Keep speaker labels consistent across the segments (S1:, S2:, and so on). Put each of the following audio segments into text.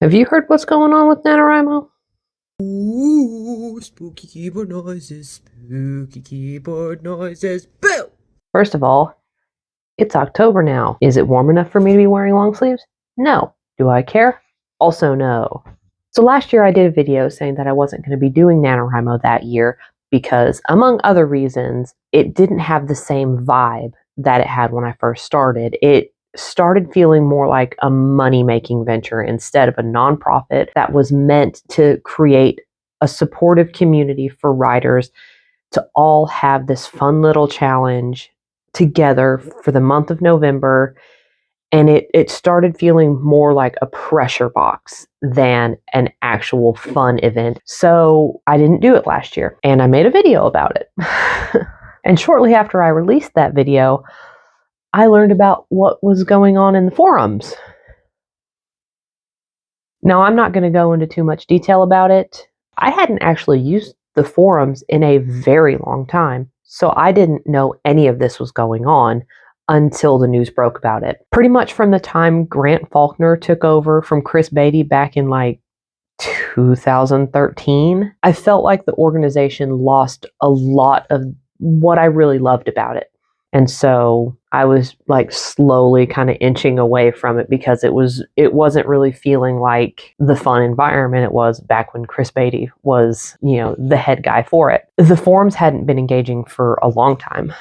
S1: Have you heard what's going on with NaNoWriMo?
S2: Ooh, spooky keyboard noises, boo!
S1: First of all, it's October now. Is it warm enough for me to be wearing long sleeves? No. Do I care? Also no. So last year I did a video saying that I wasn't going to be doing NaNoWriMo that year because, among other reasons, it didn't have the same vibe that it had when I first started. It started feeling more like a money-making venture instead of a nonprofit that was meant to create a supportive community for writers to all have this fun little challenge together for the month of November. And it started feeling more like a pressure box than an actual fun event. So I didn't do it last year, and I made a video about it. And shortly after I released that video, I learned about what was going on in the forums. Now, I'm not going to go into too much detail about it. I hadn't actually used the forums in a very long time, so I didn't know any of this was going on until the news broke about it. Pretty much from the time Grant Faulkner took over from Chris Beatty back in like 2013, I felt like the organization lost a lot of what I really loved about it. And so I was like slowly kind of inching away from it because it wasn't really feeling like the fun environment it was back when Chris Beatty was, the head guy for it. The forums hadn't been engaging for a long time.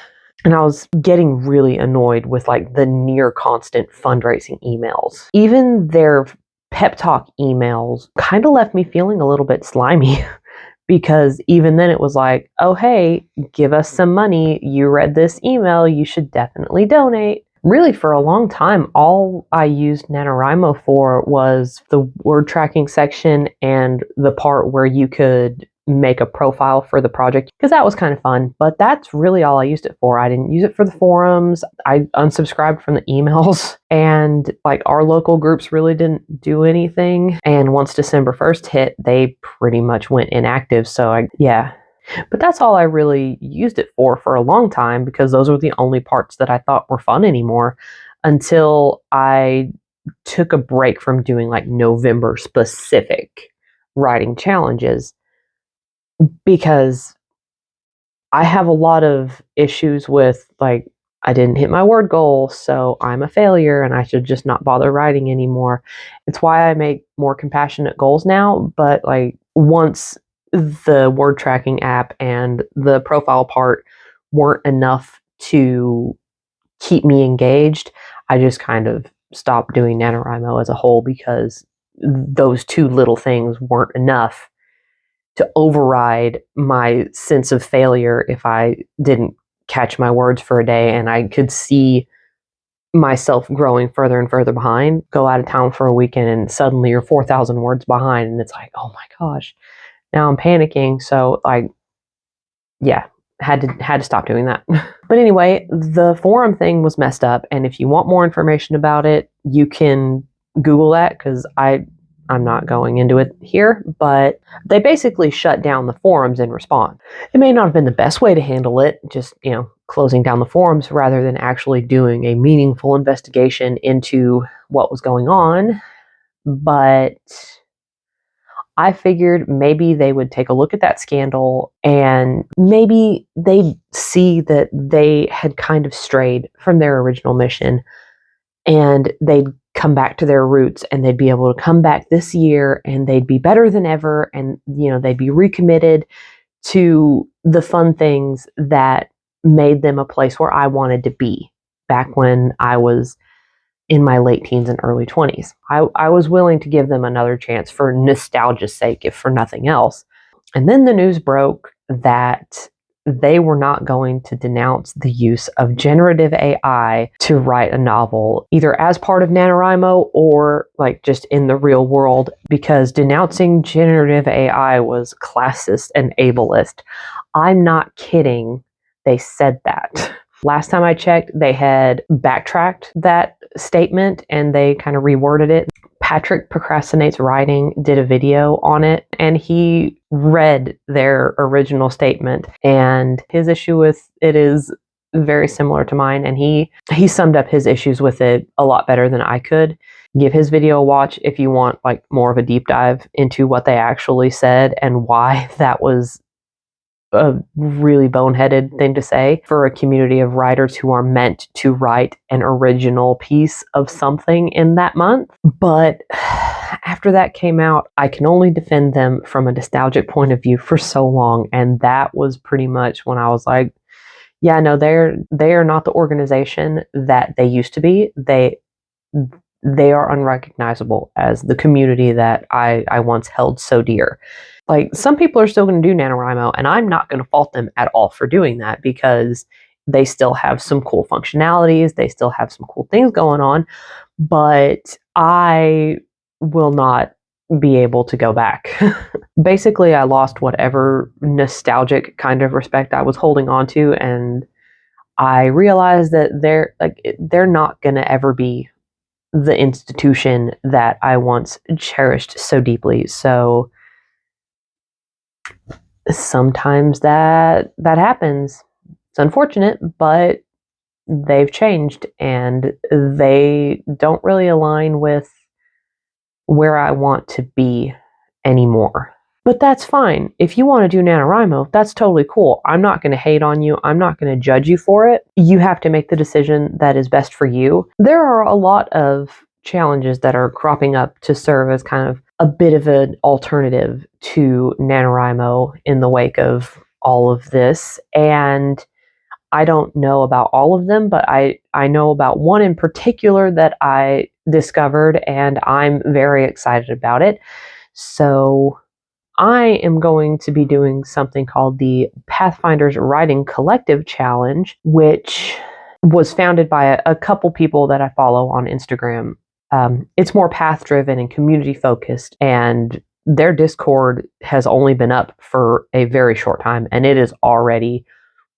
S1: And I was getting really annoyed with like the near constant fundraising emails. Even their pep talk emails kind of left me feeling a little bit slimy. Because even then it was like, oh, hey, give us some money. You read this email. You should definitely donate. Really, for a long time, all I used NaNoWriMo for was the word tracking section and the part where you could make a profile for the project, because that was kind of fun. But that's really all I used it for. I didn't use it for the forums. I unsubscribed from the emails, and like our local groups really didn't do anything. And once December 1st hit, they pretty much went inactive. So but that's all I really used it for a long time, because those were the only parts that I thought were fun anymore, until I took a break from doing like November specific writing challenges, because I have a lot of issues with like, I didn't hit my word goal, so I'm a failure and I should just not bother writing anymore. It's why I make more compassionate goals now, but like once the word tracking app and the profile part weren't enough to keep me engaged, I just kind of stopped doing NaNoWriMo as a whole, because those two little things weren't enough to override my sense of failure if I didn't catch my words for a day, and I could see myself growing further and further behind. Go out of town for a weekend and suddenly you're 4,000 words behind, and it's like, oh my gosh, now I'm panicking. So had to stop doing that. But anyway, the forum thing was messed up, and if you want more information about it, you can Google that, because I'm not going into it here, but they basically shut down the forums in response. It may not have been the best way to handle it, just, closing down the forums rather than actually doing a meaningful investigation into what was going on. But I figured maybe they would take a look at that scandal, and maybe they'd see that they had kind of strayed from their original mission, and they'd come back to their roots, and they'd be able to come back this year and they'd be better than ever, and they'd be recommitted to the fun things that made them a place where I wanted to be back when I was in my late teens and early 20s. I was willing to give them another chance for nostalgia's sake, if for nothing else. And then the news broke that they were not going to denounce the use of generative AI to write a novel, either as part of NaNoWriMo or like just in the real world, because denouncing generative AI was classist and ableist. I'm not kidding. They said that. Last time I checked, they had backtracked that statement and they kind of reworded it. Patrick Procrastinates Writing did a video on it, and he read their original statement, and his issue with it is very similar to mine, and he summed up his issues with it a lot better than I could. Give his video a watch if you want like more of a deep dive into what they actually said and why that was a really boneheaded thing to say for a community of writers who are meant to write an original piece of something in that month. But after that came out, I can only defend them from a nostalgic point of view for so long, and that was pretty much when I was like, yeah, no, they are not the organization that they used to be. They are unrecognizable as the community that I once held so dear. Like, some people are still going to do NaNoWriMo, and I'm not going to fault them at all for doing that because they still have some cool functionalities, they still have some cool things going on, but I will not be able to go back. Basically, I lost whatever nostalgic kind of respect I was holding on to, and I realized that they're not going to ever be the institution that I once cherished so deeply. So sometimes that happens. It's unfortunate, but they've changed and they don't really align with where I want to be anymore. But that's fine. If you want to do NaNoWriMo, that's totally cool. I'm not going to hate on you. I'm not going to judge you for it. You have to make the decision that is best for you. There are a lot of challenges that are cropping up to serve as kind of a bit of an alternative to NaNoWriMo in the wake of all of this. And I don't know about all of them, but I know about one in particular that I discovered, and I'm very excited about it. So I am going to be doing something called the Pathfinders Writing Collective Challenge, which was founded by a couple people that I follow on Instagram. It's more path driven and community focused, and their Discord has only been up for a very short time, and it is already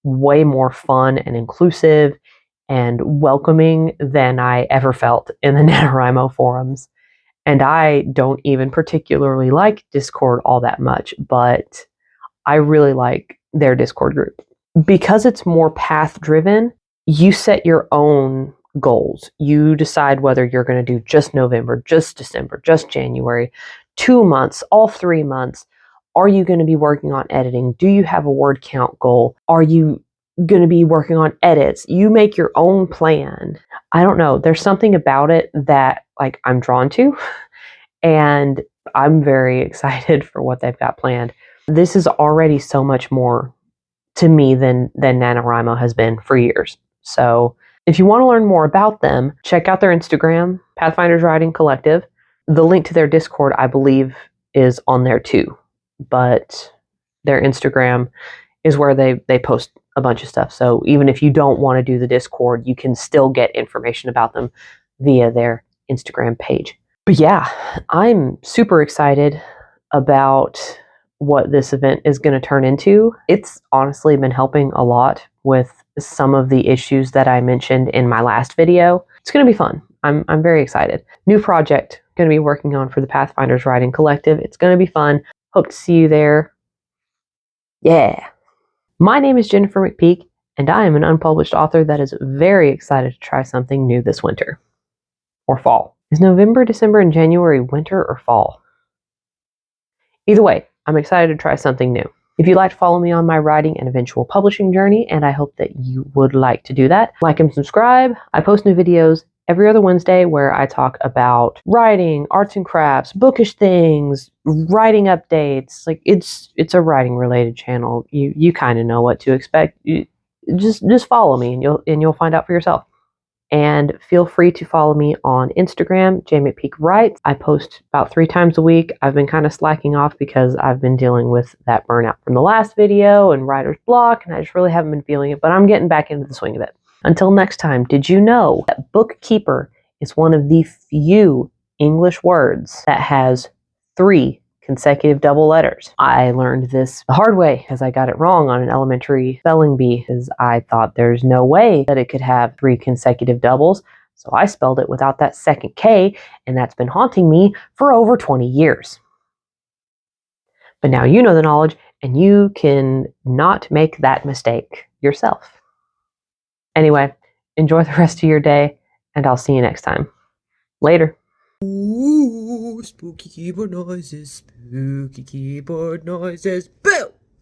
S1: way more fun and inclusive and welcoming than I ever felt in the NaNoWriMo forums. And I don't even particularly like Discord all that much, but I really like their Discord group. Because it's more path driven, you set your own goals. You decide whether you're going to do just November, just December, just January, 2 months, all 3 months. Are you going to be working on editing? Do you have a word count goal? Are you going to be working on edits? You make your own plan. I don't know. There's something about it that like I'm drawn to, and I'm very excited for what they've got planned. This is already so much more to me than NaNoWriMo has been for years. So if you want to learn more about them, check out their Instagram, Pathfinders Writing Collective. The link to their Discord, I believe, is on there too. But their Instagram is where they post a bunch of stuff. So even if you don't want to do the Discord, you can still get information about them via their Instagram page. But yeah, I'm super excited about what this event is going to turn into. It's honestly been helping a lot with some of the issues that I mentioned in my last video. It's going to be fun. I'm very excited. New project going to be working on for the Pathfinders Writing Collective. It's going to be fun. Hope to see you there. Yeah. My name is Jennifer McPeak, and I am an unpublished author that is very excited to try something new this winter. Or fall. Is November, December, and January winter or fall? Either way, I'm excited to try something new. If you'd like to follow me on my writing and eventual publishing journey, and I hope that you would like to do that, like and subscribe. I post new videos every other Wednesday where I talk about writing, arts and crafts, bookish things, writing updates. Like it's a writing related channel. You kind of know what to expect. Just follow me and you'll find out for yourself. And feel free to follow me on Instagram, JMcPeakWrites. I post about 3 times a week. I've been kind of slacking off because I've been dealing with that burnout from the last video and writer's block, and I just really haven't been feeling it, but I'm getting back into the swing of it. Until next time, did you know that bookkeeper is one of the few English words that has 3 consecutive double letters? I learned this the hard way because I got it wrong on an elementary spelling bee because I thought there's no way that it could have 3 consecutive doubles. So I spelled it without that second K, and that's been haunting me for over 20 years. But now you know the knowledge, and you can not make that mistake yourself. Anyway, enjoy the rest of your day, and I'll see you next time. Later.
S2: Ooh, spooky keyboard noises, boo!